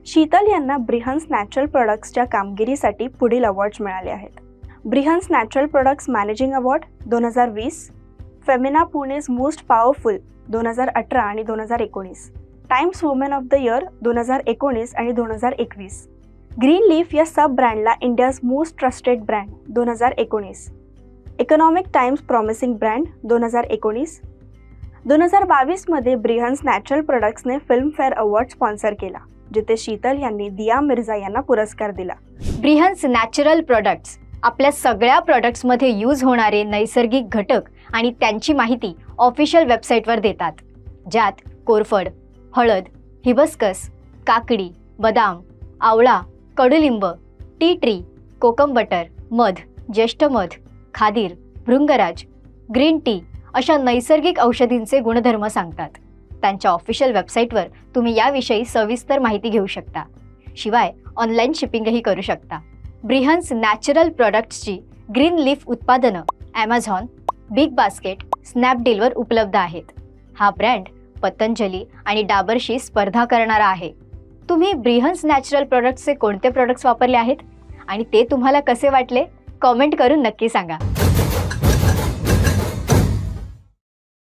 शीतल यांना ब्रिहन्स नॅचरल प्रोडक्ट्सच्या कामगिरीसाठी पुढील अवॉर्ड्स मिळाले आहेत. Brihans natural products managing award 2020, Femina Pune's most powerful 2018 आणि 2019, Times women of the year 2019 आणि 2021, ग्रीन लीफ या सब ब्रँडला India's most trusted brand 2019, Economic Times promising brand 2019. 2022 मध्ये ब्रिहन्स नॅचरल प्रोडक्ट्सने फिल्मफेअर अवॉर्ड स्पॉन्सर केला, जिथे शीतल यांनी दिया मिर्झा यांना पुरस्कार दिला. ब्रिहन्स नॅचरल प्रोडक्ट्स आपल्या सगळ्या प्रोडक्ट्समध्ये यूज होणारे नैसर्गिक घटक आणि त्यांची माहिती ऑफिशियल वेबसाईटवर देतात, ज्यात कोरफड, हळद, हिबिस्कस, काकडी, बदाम, आवळा, कडुलिंब, टी ट्री, कोकम बटर, मध, ज्येष्ठ मध, खादीर, भृंगराज, ग्रीन टी अशा नैसर्गिक औषधींचे गुणधर्म सांगतात. त्यांच्या ऑफिशियल वेबसाईटवर तुम्ही याविषयी सविस्तर माहिती घेऊ शकता. शिवाय ऑनलाईन शिपिंगही करू शकता. ब्रिहन्स नॅचरल प्रोडक्ट्सची ग्रीन लीफ उत्पादनं ॲमेझॉन, बिग बास्केट, स्नॅपडीलवर उपलब्ध आहेत. हा ब्रँड पतंजली आणि डाबरशी स्पर्धा करणारा आहे. तुम्ही ब्रिहन्स नॅचरल प्रोडक्ट्सचे कोणते प्रोडक्ट्स वापरले आहेत आणि ते तुम्हाला कसे वाटले, कॉमेंट करून नक्की सांगा.